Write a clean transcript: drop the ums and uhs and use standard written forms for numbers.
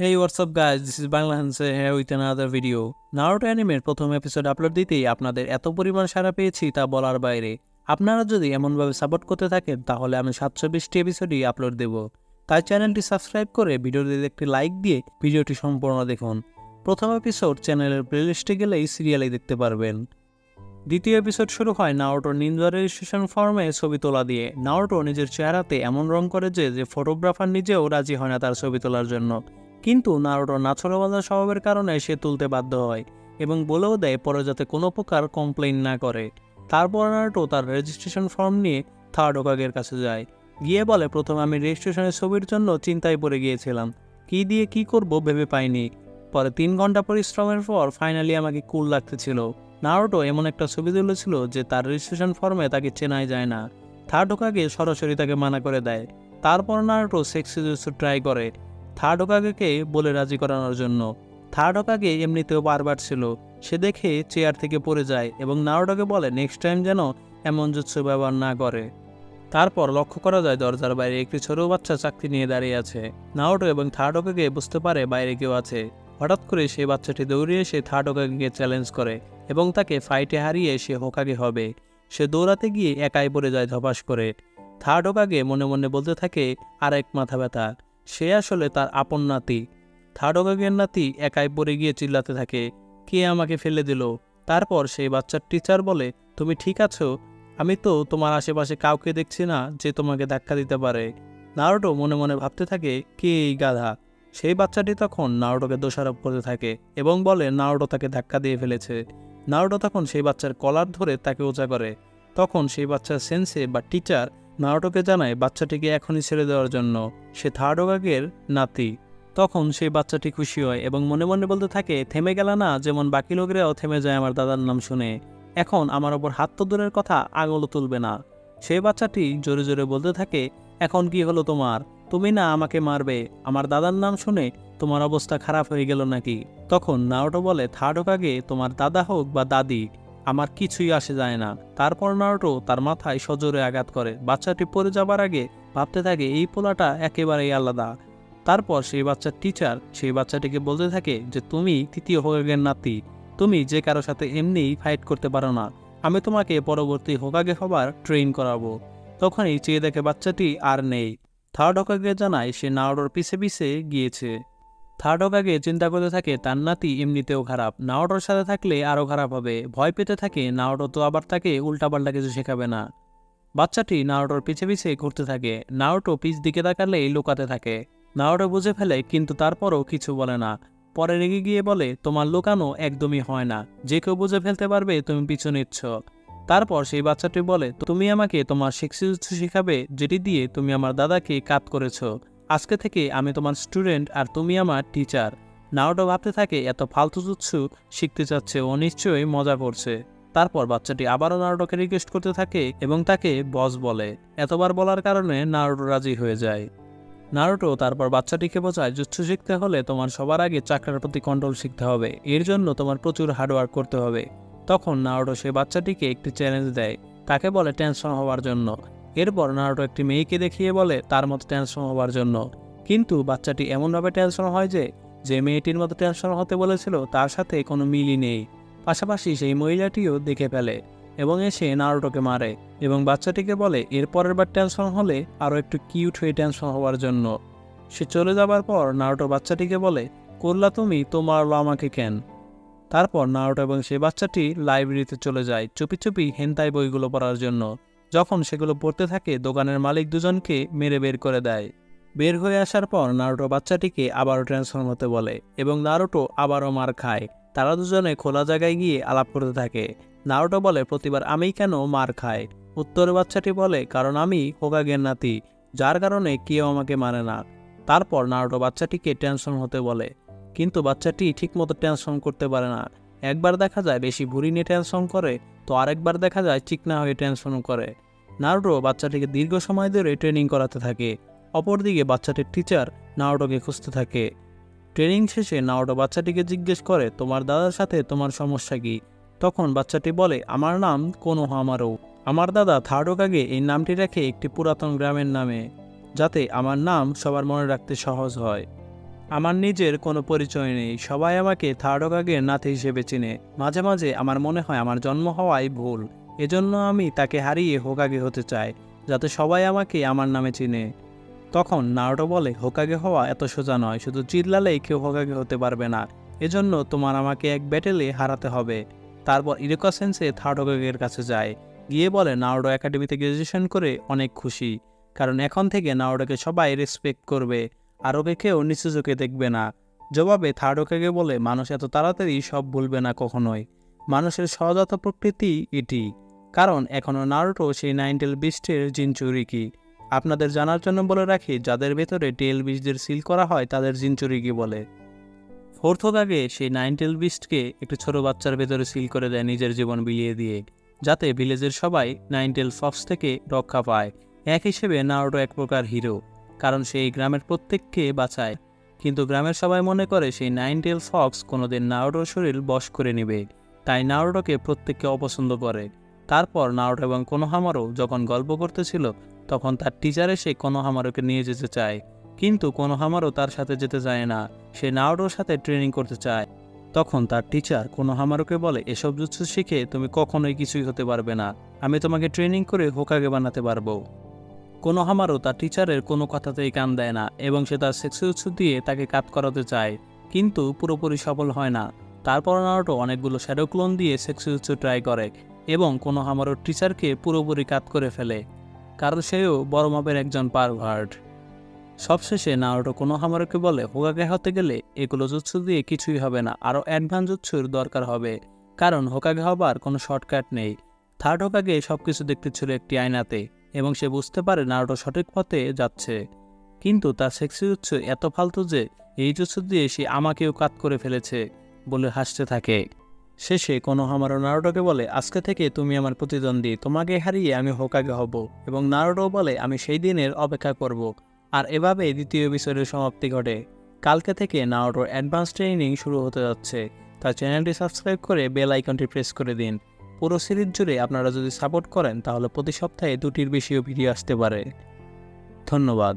Hey, what's up guys? This is Bangla Hanse here with another video. Naruto অ্যানিমের প্রথম episode upload দিতেই আপনাদের এত পরিমাণ সাড়া পেয়েছি তা বলার বাইরে। আপনারা যদি এমনভাবে সাপোর্ট করতে থাকেন তাহলে আমি 720টি এপিসোডই আপলোড দেব। তাই চ্যানেলটি সাবস্ক্রাইব করে ভিডিওটিতে একটি লাইক দিয়ে ভিডিওটি সম্পূর্ণ দেখুন। প্রথম এপিসোড চ্যানেলের প্লেলিস্টে গেলেই সিরিয়ালেই দেখতে পারবেন। দ্বিতীয় এপিসোড শুরু হয় নারুটোর নিনজা রেজিস্ট্রেশন ফর্মে ছবি তোলা দিয়ে। নারুটো নিজের চেহারাতে এমন রং করে যে ফটোগ্রাফার নিজেও রাজি হয় না তার ছবি তোলার জন্য। কিন্তু নারুটোর নাছোড়বাঁধা স্বভাবের কারণে সে তুলতে বাধ্য হয় এবং বলেও দেয় পরে যাতে কোনো প্রকার কমপ্লেইন না করে। তারপর নারুটো তার রেজিস্ট্রেশন ফর্ম নিয়ে থার্ড হোকাগের কাছে যায়। গিয়ে বলে, প্রথমে আমি রেজিস্ট্রেশনের ছবির জন্য চিন্তায় পড়ে গিয়েছিলাম, কি দিয়ে কি করব ভেবে পাইনি। পরে 3 ঘন্টা পরিশ্রমের পর ফাইনালি আমাকে কুল লাগতেছিল। নারুটো এমন একটা ছবি তুলেছিল যে তার রেজিস্ট্রেশন ফর্মে তাকে চেনাই যায় না। থার্ড হোকাগে সরাসরি তাকে মানা করে দেয়। তারপর নারুটো সেক্সি জুজুৎসু ট্রাই করে থার্ড হোকাগেকে বলে রাজি করানোর জন্য। থার্ড হোকাগে এমনিতেও বারবার ছিল, সে দেখে চেয়ার থেকে পড়ে যায় এবং নারুটোকে বলে নেক্সট টাইম যেন এমন জুৎসু ব্যবহার না করে। তারপর লক্ষ্য করা যায় দরজার বাইরে একটি ছোট বাচ্চা চাকতি নিয়ে দাঁড়িয়ে আছে। নারুটো এবং থার্ড হোকাগে বুঝতে পারে বাইরে কেউ আছে। হঠাৎ করে সেই বাচ্চাটি দৌড়ে এসে থার্ড হোকাগেকে চ্যালেঞ্জ করে এবং তাকে ফাইটে হারিয়ে সে হোকাগে হবে। সে দৌড়াতে গিয়ে একাই পড়ে যায় ধপাস করে। থার্ড হোকাগে মনে মনে বলতে থাকে আর এক মাথা ব্যথা, সে আসলে তার আপন নাতি। থার্ড হোকাগের নাতি একাই পড়ে গিয়ে চিল্লাতে থাকে, কে আমাকে ফেলে দিল। তারপর সেই বাচ্চার টিচার বলে, তুমি ঠিক আছো? আমি তো তোমার আশেপাশে কাউকে দেখছি না যে তোমাকে ধাক্কা দিতে পারে। নারুটো মনে মনে ভাবতে থাকে, কে এই গাধা। সেই বাচ্চাটি তখন নারুটোকে দোষারোপ করতে থাকে এবং বলে নারুটো তাকে ধাক্কা দিয়ে ফেলেছে। নারুটো তখন সেই বাচ্চার কলার ধরে তাকে উঁচা করে। তখন সেই বাচ্চার সেন্সে বা টিচার নারুটোকে জানায় বাচ্চাটিকে এখনই ছেড়ে দেওয়ার জন্য, সে থার্ড হোকাগের নাতি। তখন সেই বাচ্চাটি খুশি হয় এবং মনে মনে বলতে থাকে, থেমে গেল না যেমন বাকি লোকেরাও থেমে যায় আমার দাদার নাম শুনে। এখন আমার ওপর হাত তো দূরের কথা আঙুলও তুলবে না। সেই বাচ্চাটি জোরে জোরে বলতে থাকে, এখন কি হলো তোমার? তুমি না আমাকে মারবে, আমার দাদার নাম শুনে তোমার অবস্থা খারাপ হয়ে গেল নাকি? তখন নারুটো বলে, থার্ড হোকাগে তোমার দাদা হোক বা দাদি, আমার কিছুই আসে যায় না। তারপর নারুটো তার মাথায় সজোরে আঘাত করে। বাচ্চাটি পড়ে যাবার আগে ভাবতে থাকে এই পোলাটা একেবারেই আলাদা। তারপর সেই বাচ্চার টিচার সেই বাচ্চাটিকে বলতে থাকে যে তুমি তৃতীয় হোকাগের নাতি, তুমি যে কারো সাথে এমনিই ফাইট করতে পারো না, আমি তোমাকে পরবর্তী হোকাগে হবার ট্রেন করাবো। তখনই চেয়ে দেখে বাচ্চাটি আর নেই। থার্ড হোকাগে জানায় সে নারুটোর পিছে পিছে গিয়েছে। থার্ড হোকাগে চিন্তা করতে থাকে তার নাতি এমনিতেও খারাপ, নারুটোর সাথে থাকলে আরও খারাপ হবে। ভয় পেতে থাকে নারুটো তো আবার তাকে উল্টাপাল্টা কিছু শেখাবে না। বাচ্চাটি নারুটোর পিছে পিছে ঘুরতে থাকে। নারুটো পিছ দিকে তাকালেই লুকাতে থাকে। নারুটো বুঝে ফেলে কিন্তু তারপরও কিছু বলে না। পরে রেগে গিয়ে বলে, তোমার লুকানো একদমই হয় না, যে কেউ বুঝে ফেলতে পারবে তুমি পিছু নিচ্ছ। তারপর সেই বাচ্চাটি বলে, তুমি আমাকে তোমার সেক্সি শিখাবে যেটি দিয়ে তুমি আমার দাদাকে কাত করেছো। আজকে থেকে আমি তোমার স্টুডেন্ট আর তুমি আমার টিচার। নারুটো ভাবতে থাকে এত ফালতু জুৎসু শিখতে চাচ্ছে, ও নিশ্চয়ই মজা করছে। তারপর বাচ্চাটি আবারও নারুটোকে রিকোয়েস্ট করতে থাকে এবং তাকে বস বলে। এতবার বলার কারণে নারুটো রাজি হয়ে যায়। নারুটো তারপর বাচ্চাটিকে বোঝায় জুৎসু শিখতে হলে তোমার সবার আগে চাকরার প্রতি কন্ট্রোল শিখতে হবে, এর জন্য তোমার প্রচুর হার্ডওয়ার্ক করতে হবে। তখন নারুটো সেই বাচ্চাটিকে একটি চ্যালেঞ্জ দেয়, তাকে বলে ট্রান্সফর্ম হওয়ার জন্য। এরপর নারুটো একটি মেয়েকে দেখিয়ে বলে তার মতো ট্রান্সফর্ম হওয়ার জন্য। কিন্তু বাচ্চাটি এমনভাবে ট্রান্সফর্ম হয় যে মেয়েটির মতো ট্রান্সফর্ম হতে বলেছিল তার সাথে কোনো মিলই নেই। পাশাপাশি সেই মহিলাটিও দেখে ফেলে এবং এসে নারুটোকে মারে এবং বাচ্চাটিকে বলে এর পরের বার ট্রান্সফর্ম হলে আরও একটু কিউট হয়ে ট্রান্সফর্ম হওয়ার জন্য। সে চলে যাবার পর নারুটো বাচ্চাটিকে বলে, করলা তুমি, তো মারলো আমাকে কেন? তারপর নারুটো এবং সেই বাচ্চাটি লাইব্রেরিতে চলে যায় চুপি চুপি হেনতাই বইগুলো পড়ার জন্য। যখন সেগুলো পড়তে থাকে দোকানের মালিক দুজনকে মেরে বের করে দেয়। বের হয়ে আসার পর নারুটো বাচ্চাটিকে আবারও ট্রান্সফর্ম হতে বলে এবং নারুটো আবারও মার খায়। তারা দুজনে খোলা জায়গায় গিয়ে আলাপ করতে থাকে। নারুটো বলে, প্রতিবার আমিই কেন মার খাই? উত্তরে বাচ্চাটি বলে, কারণ আমি হোকাগের নাতি, যার কারণে কেউ আমাকে মানে না। তারপর নারুটো বাচ্চাটিকে ট্রান্সফর্ম হতে বলে, কিন্তু বাচ্চাটি ঠিকমতো ট্রান্সফর্ম করতে পারে না। একবার দেখা যায় বেশি ভুঁড়ি নিয়ে ট্রান্সফর্ম করে, তো আরেকবার দেখা যায় চিকনা হয়ে ট্রান্সফর্ম করে। নারুটো বাচ্চাটিকে দীর্ঘ সময় ধরে ট্রেনিং করাতে থাকে। অপরদিকে বাচ্চাটির টিচার নারুটোকে খুঁজতে থাকে। ট্রেনিং শেষে নারুটো বাচ্চাটিকে জিজ্ঞেস করে, তোমার দাদার সাথে তোমার সমস্যা কি? তখন বাচ্চাটি বলে, আমার নাম কোনোহামারু। আমার দাদা থার্ড হোকাগে এই নামটি রাখে একটি পুরাতন গ্রামের নামে, যাতে আমার নাম সবার মনে রাখতে সহজ হয়। আমার নিজের কোনো পরিচয় নেই, সবাই আমাকে থার্ড হোকাগের নাতি হিসেবে চিনে। মাঝে মাঝে আমার মনে হয় আমার জন্ম হওয়াই ভুল, এজন্য আমি তাকে হারিয়ে হোকাগে হতে চাই, যাতে সবাই আমাকে আমার নামে চিনে। তখন নারুটো বলে, হোকাগে হওয়া এত সোজা নয়, শুধু চিল্লালেই কেউ হোকাগে হতে পারবে না, এজন্য তোমার আমাকে এক ব্যাটেলে হারাতে হবে। তারপর ইরুকা সেন্সে থার্ড হোকাগের কাছে যায়, গিয়ে বলে নারুটো একাডেমিতে গ্র্যাজুয়েশন করে অনেক খুশি, কারণ এখন থেকে নারুটোকে সবাই রেসপেক্ট করবে, আর ওকে কেউ নিচু চোখে দেখবে না। জবাবে থার্ড হোকাগে বলে, মানুষ এত তাড়াতাড়ি সব ভুলবে না কখনোই, মানুষের সহজাত প্রকৃতি এটি, কারণ এখনও নারুটো সেই নাইনটেল বিস্টের জিনচুরিকি। আপনাদের জানার জন্য বলে রাখি, যাদের ভেতরে টেল বিস্টদের সিল করা হয় তাদের জিনচুরিকি বলে। ফোর্থ হোকাগে সেই নাইনটেল বিস্টকে একটি ছোট বাচ্চার ভেতরে সিল করে দেয় নিজের জীবন বিলিয়ে দিয়ে, যাতে ভিলেজের সবাই নাইনটেল ফক্স থেকে রক্ষা পায়। এক হিসেবে নারুটো এক প্রকার হিরো, কারণ সেই গ্রামের প্রত্যেককে বাঁচায়। কিন্তু গ্রামের সবাই মনে করে সেই নাইনটেল ফক্স কোনোদিন নারুটোর শরীর বশ করে নেবে, তাই নারুটোকে প্রত্যেককে অপছন্দ করে। তারপর নারুটো এবং কোনোহামারু যখন গল্প করতেছিল, তখন তার টিচার এসে কোনোহামারুকে নিয়ে যেতে চায়, কিন্তু কোনোহামারু তার সাথে যেতে চায় না, সে নারুটোর সাথে ট্রেনিং করতে চায়। তখন তার টিচার কোনোহামারুকে বলে, এসব জুৎসু শিখে তুমি কখনোই কিছুই হতে পারবে না, আমি তোমাকে ট্রেনিং করে হোকাগে বানাতে পারবো। কোনোহামারু তার টিচারের কোনো কথাতেই কান দেয় না, এবং সে তার সেক্সুজুৎসু দিয়ে তাকে কাট করাতে চায়, কিন্তু পুরোপুরি সফল হয় না। তারপর নারুটো অনেকগুলো শ্যাডো ক্লোন দিয়ে সেক্সুজুৎসু ট্রাই করে, এবং কোনোহামারুর টিচারকে পুরোপুরি কাট করে ফেলে, কারণ সেও বড় মাপের একজন পারভার্ট। সবশেষে নারুটো কোনোহামারুকে বলে, হোকাগে হতে গেলে এগুলো জুৎসু দিয়ে কিছুই হবে না, আরও অ্যাডভান্স জুৎসুর দরকার হবে, কারণ হোকাগে হবার কোনো শর্টকাট নেই। থার্ড হোকাগে সবকিছু দেখতে ছিল একটি আয়নাতে, এবং সে বুঝতে পারে নারুটো সঠিক পথে যাচ্ছে, কিন্তু তার সেক্সি জুৎসু এত ফালতু যে এই জুৎসু দিয়ে সে আমাকেও কাট করে ফেলেছে বলে হাসতে থাকে। শেষে কোনোহামারু নারুটোকে বলে, আজকে থেকে তুমি আমার প্রতিদ্বন্দ্বী, তোমাকে হারিয়ে আমি হোকাগে হব। এবং নারুটো বলে, আমি সেই দিনের অপেক্ষা করব। আর এভাবে দ্বিতীয় এপিসোডের সমাপ্তি ঘটে। কালকে থেকে নারুটোর অ্যাডভান্স ট্রেনিং শুরু হতে যাচ্ছে, তার চ্যানেলটি সাবস্ক্রাইব করে বেল আইকনটি প্রেস করে দিন। পুরো সিরিজ জুড়ে আপনারা যদি সাপোর্ট করেন, তাহলে প্রতি সপ্তাহে 2টির বেশিও ভিডিও আসতে পারে। ধন্যবাদ।